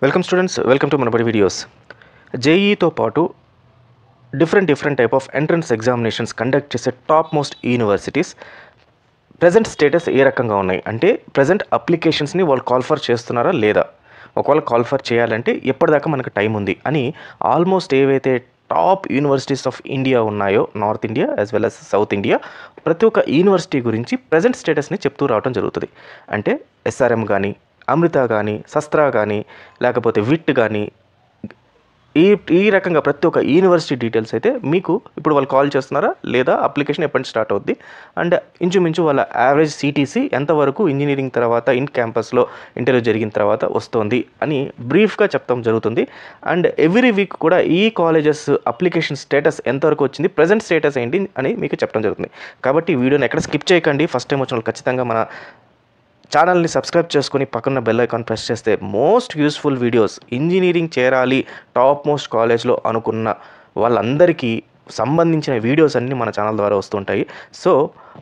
Welcome students, welcome to Manabadi videos. జేఈతో పాటు different type of entrance examinations conduct చేసే top most universities present status ఏ రకంగా ఉన్నాయి అంటే ప్రజెంట్ అప్లికేషన్స్ని వాళ్ళు కాల్ఫర్ చేస్తున్నారా లేదా, ఒకవేళ కాల్ఫర్ చేయాలంటే ఎప్పటిదాకా మనకు టైం ఉంది అని ఆల్మోస్ట్ ఏవైతే టాప్ యూనివర్సిటీస్ ఆఫ్ ఇండియా ఉన్నాయో, north India as well as south India, ప్రతి ఒక్క యూనివర్సిటీ గురించి ప్రజెంట్ స్టేటస్ని చెప్తూ రావడం జరుగుతుంది. అంటే ఎస్ఆర్ఎం కానీ, అమృత కానీ, శస్త్ర కానీ, లేకపోతే విట్ కానీ, ఈ ఈ రకంగా ప్రతి ఒక్క యూనివర్సిటీ డీటెయిల్స్ అయితే మీకు ఇప్పుడు వాళ్ళు కాల్ చేస్తున్నారా లేదా, అప్లికేషన్ ఎప్పటి నుంచి స్టార్ట్ అవుద్ది, అండ్ ఇంచుమించు వాళ్ళ యావరేజ్ సిటీసీ ఎంతవరకు ఇంజనీరింగ్ తర్వాత ఇన్ క్యాంపస్లో ఇంటర్వ్యూ జరిగిన తర్వాత వస్తుంది అని బ్రీఫ్గా చెప్తాం జరుగుతుంది. అండ్ ఎవ్రీ వీక్ కూడా ఈ కాలేజెస్ అప్లికేషన్ స్టేటస్ ఎంతవరకు వచ్చింది, ప్రజెంట్ స్టేటస్ ఏంటి అని మీకు చెప్పడం జరుగుతుంది. కాబట్టి ఈ వీడియోని ఎక్కడ స్కిప్ చేయకండి. ఫస్ట్ టైం వచ్చిన వాళ్ళు ఖచ్చితంగా మన ఛానల్ని సబ్స్క్రైబ్ చేసుకొని పక్కన బెల్ ఐకాన్ ప్రెస్ చేస్తే మోస్ట్ యూస్ఫుల్ వీడియోస్, ఇంజనీరింగ్ చేరాలి టాప్ మోస్ట్ కాలేజ్లో అనుకున్న వాళ్ళందరికీ సంబంధించిన వీడియోస్ అన్నీ మన ఛానల్ ద్వారా వస్తుంటాయి. సో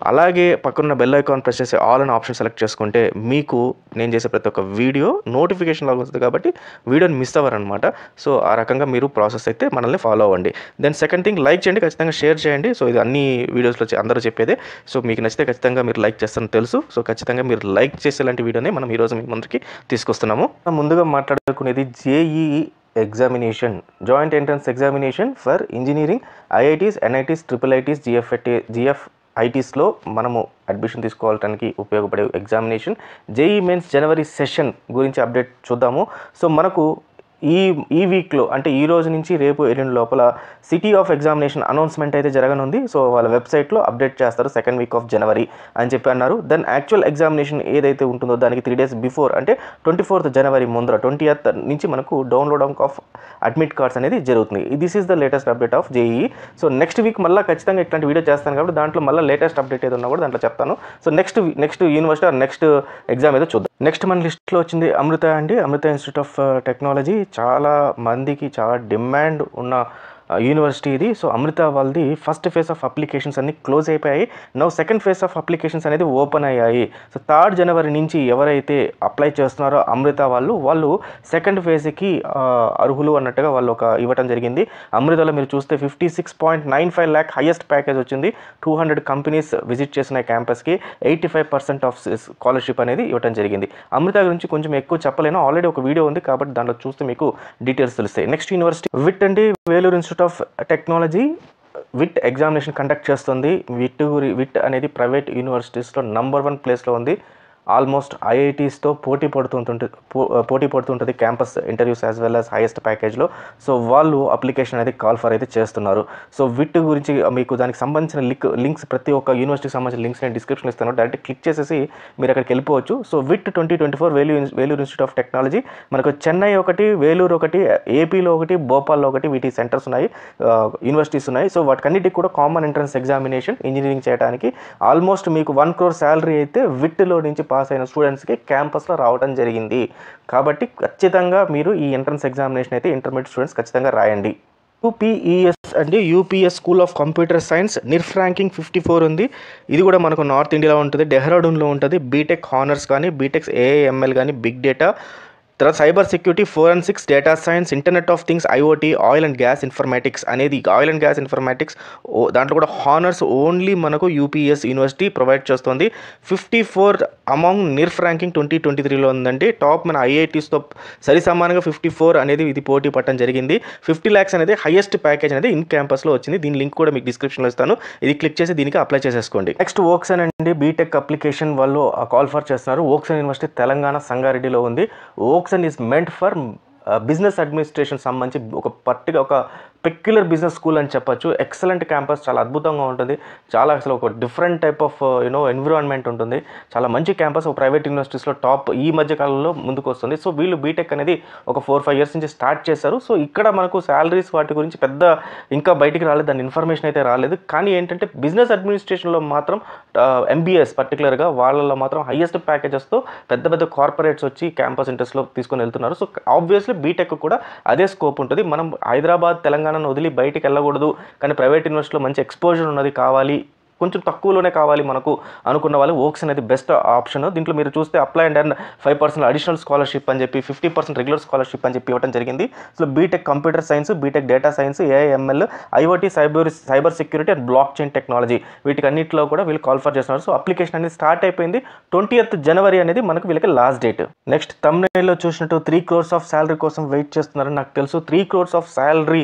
అలాగే పక్కన బెల్ ఐకాన్ ప్రెస్ చేసి ఆల్ అనే ఆప్షన్ సెలెక్ట్ చేసుకుంటే మీకు నేను చేసే ప్రతి ఒక్క వీడియో నోటిఫికేషన్ లాగా వస్తుంది కాబట్టి వీడియోని మిస్ అవ్వరనమాట. సో ఆ రకంగా మీరు ప్రాసెస్ అయితే మనల్ని ఫాలో అవ్వండి. దెన్ సెకండ్ థింగ్, లైక్ చేయండి, ఖచ్చితంగా షేర్ చేయండి. సో ఇది అన్ని వీడియోస్లో అందరూ చెప్పేదే. సో మీకు నచ్చితే ఖచ్చితంగా మీరు లైక్ చేస్తారని తెలుసు. సో ఖచ్చితంగా మీరు లైక్ చేసేలాంటి వీడియోనే మనం ఈరోజు మీ ముందుకి తీసుకొస్తున్నాము. ముందుగా మాట్లాడుకునేది JEE examination, joint entrance examination for engineering, IITs, NITs, triple ITs, జిఎఫ్ఐటీస్లో మనము అడ్మిషన్ తీసుకోవడానికి ఉపయోగపడే ఎగ్జామినేషన్. జేఈ మెయిన్స్ జనవరి సెషన్ గురించి అప్డేట్ చూద్దాము. సో మనకు ఈ వీక్లో అంటే ఈ రోజు నుంచి రేపు ఎల్లుండి లోపల సిటీ ఆఫ్ ఎగ్జామినేషన్ అనౌన్స్మెంట్ అయితే జరగనుంది. సో వాళ్ళ వెబ్సైట్లో అప్డేట్ చేస్తారు సెకండ్ వీక్ ఆఫ్ జనవరి అని చెప్పి అన్నారు. దెన్ యాక్చువల్ ఎగ్జామినేషన్ ఏదైతే ఉంటుందో దానికి 3 days బిఫోర్ అంటే 24th జనవరి ముందర 20th నుంచి మనకు డౌన్లోడ్ ఆఫ్ అడ్మిట్ కార్డ్స్ అనేది జరుగుతుంది. This is the latest update of JEE. So next week మళ్ళీ ఖచ్చితంగా ఇట్లాంటి వీడియో చేస్తాను కాబట్టి దాంట్లో మళ్ళీ లేటెస్ట్ అప్డేట్ ఏదో ఉన్నా కూడా దాంట్లో చెప్తాను. So next university or next exam ఏదో చూద్దాం. నెక్స్ట్ మన లిస్ట్లో వచ్చింది అమృత అండి. అమృత ఇన్స్టిట్యూట్ ఆఫ్ టెక్నాలజీ చాలా మందికి చాలా డిమాండ్ ఉన్న యూనివర్సిటీ ఇది. సో అమృత వాళ్ళది ఫస్ట్ ఫేజ్ ఆఫ్ అప్లికేషన్స్ అన్ని క్లోజ్ అయిపోయాయి. Now second phase of applications అనేది ఓపెన్ అయ్యాయి. సో 3rd జనవరి నుంచి ఎవరైతే అప్లై చేస్తున్నారో అమృత వాళ్ళు సెకండ్ ఫేజ్కి అర్హులు అన్నట్టుగా వాళ్ళు ఒక ఇవ్వటం జరిగింది. అమృతలో మీరు చూస్తే 56.95 lakh హైయెస్ట్ ప్యాకేజ్ వచ్చింది. 200 కంపెనీస్ విజిట్ చేసిన క్యాంపస్కి 85% ఆఫ్ స్కాలర్షిప్ అనేది ఇవ్వటం జరిగింది. అమృత గురించి కొంచెం ఎక్కువ చెప్పలేను, ఆల్రెడీ ఒక వీడియో ఉంది కాబట్టి దాంట్లో చూస్తే మీకు డీటెయిల్స్ తెలుస్తాయి. నెక్స్ట్ యూనివర్సిటీ విట్ అండి, Vellore institute of technology. VIT examination conduct చేస్తుంది. విట్ అనేది ప్రైవేట్ యూనివర్సిటీస్లో నంబర్ 1 ప్లేస్లో ఉంది. ఆల్మోస్ట్ ఐఐటీస్తో పోటీ పడుతుంటుంది campus interviews as well as highest ప్యాకేజ్లో. సో వాళ్ళు అప్లికేషన్ అనేది కాల్ ఫర్ అయితే చేస్తున్నారు. సో విట్ గురించి మీకు దానికి సంబంధించిన లింక్స్ ప్రతి ఒక్క యూనివర్సిటీకి సంబంధించిన లింక్స్ నేను డిస్క్రిప్షన్ ఇస్తాను, డైరెక్ట్ క్లిక్ చేసేసి మీరు అక్కడికి వెళ్ళిపోవచ్చు. So VIT 2024 Vellore institute of technology. మనకు చెన్నై ఒకటి, వేలూరు ఒకటి, ఏపీలో ఒకటి, భోపాల్లో ఒకటి, వీటి సెంటర్స్ ఉన్నాయి, యూనివర్సిటీస్ ఉన్నాయి. సో వాటికన్నిటికి కూడా కామన్ ఎంట్రన్స్ ఎగ్జామినేషన్ ఇంజనీరింగ్ చేయడానికి ఆల్మోస్ట్ మీకు 1 crore శాలరీ అయితే విట్లో నుంచి పాస్ అయిన స్టూడెంట్స్కి క్యాంపస్లో రావడం జరిగింది. కాబట్టి ఖచ్చితంగా మీరు ఈ ఎంట్రన్స్ ఎగ్జామినేషన్ అయితే ఇంటర్మీడియట్ స్టూడెంట్స్ ఖచ్చితంగా రాయండి. యూపీఈఎస్ అంటే UPS school of computer science, NIRF ranking 54 ఉంది. ఇది కూడా మనకు నార్త్ ఇండియాలో ఉంటుంది, డెహ్రాడూన్లో ఉంటుంది. బీటెక్ హానర్స్ కానీ, బీటెక్ ఏఐఎంఎల్ కానీ, బిగ్ డేటా, తర్వాత cyber security, forensics, data science, internet of things, IoT, oil and gas informatics అనేది ఆయిల్ అండ్ గ్యాస్ ఇన్ఫర్మేటిక్స్ దాంట్లో కూడా హానర్స్ ఓన్లీ మనకు యూపీఎస్ యూనివర్సిటీ ప్రొవైడ్ చేస్తుంది. 54 అమాంగ్ నిర్ఫ్ ర్యాంకింగ్ 2023లో ఉందండి. Top మన ఐఐటీస్తో సరిసమానంగా 54 అనేది ఇది పోటీ పట్టడం జరిగింది. 50 lakhs అనేది హైయెస్ట్ ప్యాకేజ్ అనేది ఇన్ క్యాంపస్లో వచ్చింది. దీని లింక్ కూడా మీకు డిస్క్రిప్షన్లో ఇస్తాను, ఇది క్లిక్ చేసి దీనికి అప్లై చేసేసుకోండి. నెక్స్ట్ ఓక్సన్ అండి, బీటెక్ అప్లికేషన్ వాళ్ళు కాల్ ఫర్ చేస్తున్నారు. ఓక్సన్ యూనివర్సిటీ తెలంగాణ సంగారెడ్డిలో ఉంది. ఓక్సన్ is meant for business administration సంబంధించి ఒక పెక్యులర్ బిజినెస్ స్కూల్ అని చెప్పొచ్చు. ఎక్సలెంట్ క్యాంపస్, చాలా అద్భుతంగా ఉంటుంది. చాలా అసలు ఒక డిఫరెంట్ టైప్ ఆఫ్ ఎన్విరాన్మెంట్ ఉంటుంది. చాలా మంచి క్యాంపస్, ఒక ప్రైవేట్ యూనివర్సిటీస్లో టాప్ ఈ మధ్య కాలంలో ముందుకు వస్తుంది. సో వీళ్ళు బీటెక్ అనేది ఒక 4-5 years నుంచి స్టార్ట్ చేశారు. సో ఇక్కడ మనకు శాలరీస్ వాటి గురించి పెద్ద ఇంకా బయటికి రాలేదు, దాని ఇన్ఫర్మేషన్ అయితే రాలేదు. కానీ ఏంటంటే బిజినెస్ అడ్మినిస్ట్రేషన్లో మాత్రం ఎంబీఎస్ పర్టికులర్గా వాళ్ళలో మాత్రం హైయెస్ట్ ప్యాకేజెస్తో పెద్ద కార్పొరేట్స్ వచ్చి క్యాంపస్ ఇంట్రెస్ట్లో తీసుకొని వెళ్తున్నారు. సో ఆబ్వియస్లీ బీటెక్ కూడా అదే స్కోప్ ఉంటుంది. మనం హైదరాబాద్, తెలంగాణను వదిలి బయటికి వెళ్ళకూడదు, కానీ ప్రైవేట్ యూనివర్సిటీలో మంచి ఎక్స్పోజర్ ఉన్నది కావాలి, కొంచెం తక్కువలోనే కావాలి మనకు అనుకున్న వాళ్ళు ఓక్స్ అనేది బెస్ట్ ఆప్షన్. దీంట్లో మీరు చూస్తే apply and earn 5% additional scholarship అని చెప్పి 50% రెగ్యులర్ స్కాలర్షిప్ అని చెప్పి ఇవ్వడం జరిగింది. So B Tech computer science, B Tech data science, AIML, IOT, cyber security and blockchain technology వీటికి అన్నింటిలో కూడా వీళ్ళు కాల్ఫర్ చేస్తున్నారు. సో అప్లికేషన్ అనేది స్టార్ట్ అయిపోయింది. 20th జనవరి అనేది మనకు వీళ్ళకి లాస్ట్ డేట్. నెక్స్ట్ thumbnail చూసినట్టు 3 crores ఆఫ్ శాలరీ కోసం వెయిట్ చేస్తున్నారని నాకు తెలుసు. 3 crores ఆఫ్ శాలరీ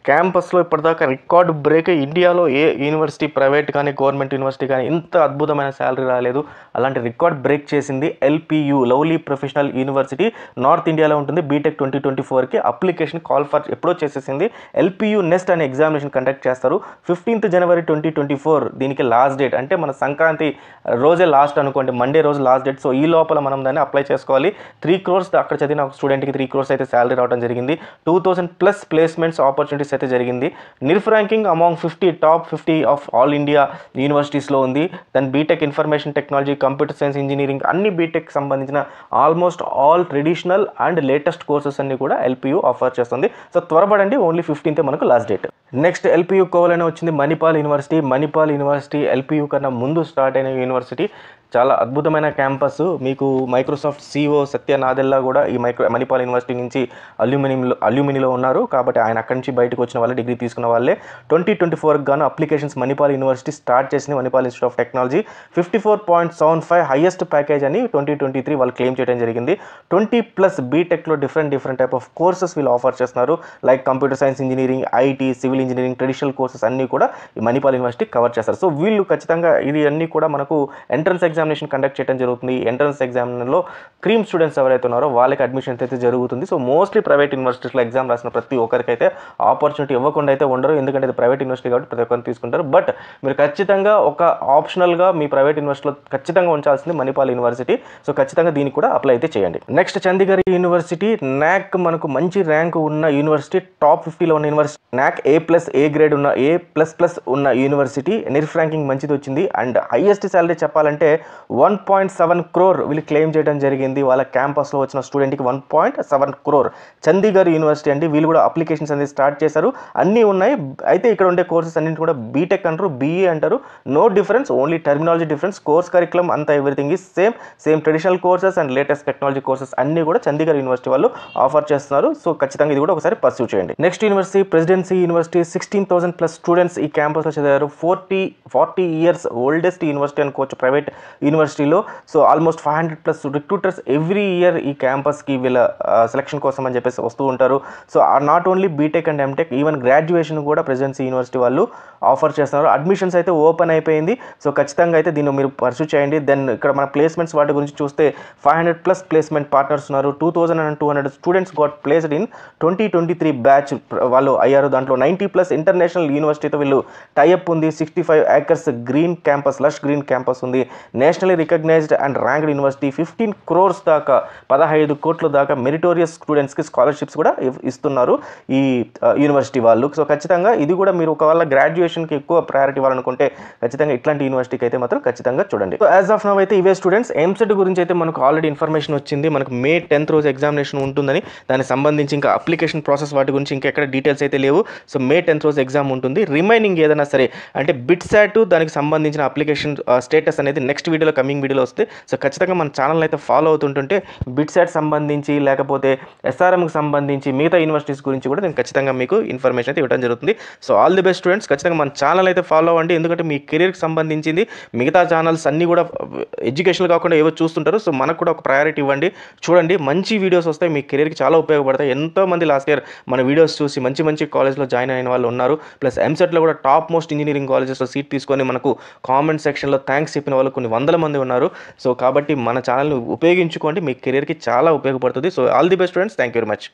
క్యాంపస్లో ఇప్పటిదాకా రికార్డు బ్రేక్. ఇండియాలో ఏ యూనివర్సిటీ, ప్రైవేట్ కానీ గవర్నమెంట్ యూనివర్సిటీ కానీ ఇంత అద్భుతమైన శాలరీ రాలేదు. అలాంటి రికార్డ్ బ్రేక్ చేసింది LPU, lovely professional university, north ఇండియాలో ఉంటుంది. బీటెక్ 2024కి అప్లికేషన్ కాల్ ఫర్ ఎప్పుడో చేసేసింది. LPU నెస్ట్ అనే ఎగ్జామినేషన్ కండక్ట్ చేస్తారు. 15th జనవరి 2024 దీనికి లాస్ట్ డేట్. అంటే మన సంక్రాంతి రోజే లాస్ట్ అనుకోండి, మండే రోజు లాస్ట్ డేట్. సో ఈ లోపల మనం దాన్ని అప్లై చేసుకోవాలి. 3 crores అక్కడ చదివిన ఒక స్టూడెంట్కి 3 crores అయితే శాలరీ రావడం జరిగింది. 2000+ ప్లేస్మెంట్స్ ఆపర్చునిటీస్ అయితే జరిగింది. NIRF ranking among 50 top 50 of all India యూనివర్సిటీస్లో ఉంది. దాని BTech information technology, computer science, engineering అన్ని బీటెక్ సంబంధించిన almost all traditional and latest courses అన్ని కూడా LPU ఆఫర్ చేస్తుంది. సో త్వరపడండి, ఓన్లీ 15th మనకు లాస్ట్ డేట్. నెక్స్ట్ LPU కోవలోనే వచ్చింది Manipal university. Manipal university LPU కన్నా ముందు స్టార్ట్ అయిన యూనివర్సిటీ. చాలా అద్భుతమైన క్యాంపస్. మీకు మైక్రోసాఫ్ట్ CEO సత్య నాదెల్లా కూడా ఈ మణిపాల్ యూనివర్సిటీ నుంచి అల్యూమినిలో ఉన్నారు. కాబట్టి ఆయన అక్కడి నుంచి బయటకు వచ్చిన వాళ్ళే, డిగ్రీ తీసుకున్న వాళ్ళే. 2024 గాను అప్లికేషన్స్ మణిపాల్ యూనివర్సిటీ స్టార్ట్ చేసింది. Manipal institute of technology 54.75 highest package అని 2023 వాళ్ళు క్లెయిమ్ చేయడం జరిగింది. 20+ బీటెక్లో డిఫరెంట్ టైప్ ఆఫ్ కోర్సెస్ వీళ్ళు ఆఫర్ చేస్తున్నారు. Like computer science, engineering, IT, civil engineering, traditional courses అన్నీ కూడా ఈ మణిపాల్ యూనివర్సిటీ కవర్ చేస్తారు. సో వీళ్ళు ఖచ్చితంగా ఇది అన్నీ కూడా మనకు ఎంట్రన్స్ ఎగ్జామినేషన్ కండక్ట్ చేయడం జరుగుతుంది. ఎంట్రన్స్ ఎగ్జామినేషన్లో క్రీమ్ స్టూడెంట్స్ ఎవరైతే ఉన్నారో వాళ్ళకి అడ్మిషన్స్ అయితే జరుగుతుంది. సో మోస్ట్లీ ప్రైవేట్ యూనివర్సిటీస్లో ఎగ్జామ్ రాసిన ప్రతి ఒక్కరికైతే ఆపర్చునిటీ ఇవ్వకుండా అయితే ఉండరు. ఎందుకంటే ఇది ప్రైవేట్ యూనివర్సిటీ కాబట్టి ప్రతి ఒక్కరిని తీసుకుంటారు. బట్ మీరు ఖచ్చితంగా ఒక ఆప్షనల్గా మీ ప్రైవేట్ యూనివర్సిటీలో ఖచ్చితంగా ఉంచాల్సింది మణిపాల్ యూనివర్సిటీ. సో ఖచ్చితంగా దీనికి కూడా అప్లై అయితే చేయండి. Next Chandigarh university. నాక్ మనకు మంచి ర్యాంక్ ఉన్న యూనివర్సిటీ, టాప్ 50లో ఉన్న యూనివర్సిటీ. నాక్ A+ గ్రేడ్ ఉన్న A++ ఉన్న యూనివర్సిటీ. నిర్ఫ్ ర్యాంకింగ్ మంచిది వచ్చింది. అండ్ హైయెస్ట్ శాలరీ చెప్పాలంటే 1.7 crore వీళ్ళు క్లెయిమ్ చేయడం జరిగింది. వాళ్ళ క్యాంపస్లో వచ్చిన స్టూడెంట్కి 1.7 crore. చండీగఢ్ యూనివర్సిటీ అండి. వీళ్ళు కూడా అప్లికేషన్స్ అనేది స్టార్ట్ చేశారు. అన్నీ ఉన్నాయి. అయితే ఇక్కడ ఉండే కోర్సెస్ అన్నింటి కూడా బీటెక్ అంటారు, BE అంటారు. No difference, only terminology difference. Course curriculum అంతా everything is same traditional courses and latest technology courses అన్నీ కూడా చండీగఢ్ యూనివర్సిటీ వాళ్ళు ఆఫర్ చేస్తున్నారు. సో ఖచ్చితంగా ఇది కూడా ఒకసారి పర్సూ చేయండి. Next university presidency university. 16,000+ students ఈ క్యాంపస్లో చదివారు. 40 years ఓల్డెస్ట్ యూనివర్సిటీ అనుకోవచ్చు ప్రైవేట్ యూనివర్సిటీలో. So almost 500+ recruiters every year ఈ క్యాంపస్కి వీళ్ళ సెలక్షన్ కోసం అని చెప్పేసి వస్తూ ఉంటారు. So not only BTech and MTech, even graduation కూడా ప్రెసిడెన్సీ యూనివర్సిటీ వాళ్ళు ఆఫర్ చేస్తున్నారు. అడ్మిషన్స్ అయితే ఓపెన్ అయిపోయింది. సో ఖచ్చితంగా అయితే దీన్ని మీరు పర్సూ చేయండి. దెన్ ఇక్కడ మన ప్లేస్మెంట్స్ వాటి గురించి చూస్తే 500+ ప్లేస్మెంట్ పార్ట్నర్స్ ఉన్నారు. 2,200 students got placed in 2023 batch వాళ్ళు అయ్యారు. దాంట్లో 90+ ఇంటర్నేషనల్ యూనివర్సిటీతో వీళ్ళు టైఅప్ ఉంది. 65 acres green campus, lush green campus ఉంది. Nationally recognised and ranked university. 15 crores దాకా, 15 కోట్ల దాకా మెరిటోరియస్ స్టూడెంట్స్కి స్కాలర్షిప్స్ కూడా ఇస్తున్నారు ఈ యూనివర్సిటీ వాళ్ళు. సో ఖచ్చితంగా ఇది కూడా మీరు ఒకవేళ గ్రాడ్యుయేషన్కి ఎక్కువ ప్రయారిటీ ఇవ్వాలనుకుంటే ఖచ్చితంగా ఇట్లాంటి యూనివర్సిటీకి అయితే మాత్రం ఖచ్చితంగా చూడండి. సో యాజ్ ఆఫ్ నౌ అయితే ఇవే స్టూడెంట్స్. ఎంసెట్ గురించి అయితే మనకు ఆల్రెడీ ఇన్ఫర్మేషన్ వచ్చింది. మనకు May 10th రోజు ఎగ్జామినేషన్ ఉంటుందని, దానికి సంబంధించి ఇంకా అప్లికేషన్ ప్రాసెస్ వాటి గురించి ఇంకా ఎక్కడ డీటెయిల్స్ అయితే లేవు. సో May 10th రోజు ఎగ్జామ్ ఉంటుంది. రిమైనింగ్ ఏదైనా సరే అంటే బిట్సాట్ దానికి సంబంధించిన అప్లికేషన్ స్టేటస్ అనేది నెక్స్ట్ వీడియోలో, కమింగ్ వీడియోలో వస్తే సో ఖచ్చితంగా మన ఛానల్ అయితే ఫాలో అవుతుంటుంటే బిట్సాట్ సంబంధించి లేకపోతే SRMకి సంబంధించి మిగతా యూనివర్సిటీస్ గురించి కూడా నేను ఖచ్చితంగా మీకు ఇన్ఫర్మేషన్ అయితే ఇవ్వడం జరుగుతుంది. So all the best students. ఖచ్చితంగా మన ఛానల్ అయితే ఫాలో అవ్వండి. ఎందుకంటే మీ కెరీర్కి సంబంధించింది మిగతా ఛానల్స్ అన్నీ కూడా ఎడ్యుకేషన్ కాకుండా ఏవో చూస్తుంటారు. సో మనకు కూడా ఒక ప్రయారిటీ ఇవ్వండి. చూడండి, మంచి వీడియోస్ వస్తాయి, మీ కెరీర్కి చాలా ఉపయోగపడతాయి. ఎంతోమంది లాస్ట్ ఇయర్ మన వీడియోస్ చూసి మంచి కాలేజ్లో జాయిన్ అయిన వాళ్ళు ఉన్నారు. ప్లస్ ఎంసెట్లో కూడా టాప్ మోస్ట్ ఇంజనీరింగ్ కాలేజెస్లో సీట్ తీసుకొని మనకు కామెంట్ సెక్షన్లో థ్యాంక్స్ చెప్పిన వాళ్ళు కొన్ని వందల మంది ఉన్నారు. సో కాబట్టి మన ఛానల్ని ఉపయోగించుకోండి, మీ కెరీర్కి చాలా ఉపయోగపడుతుంది. So all the best students. Thank you very much.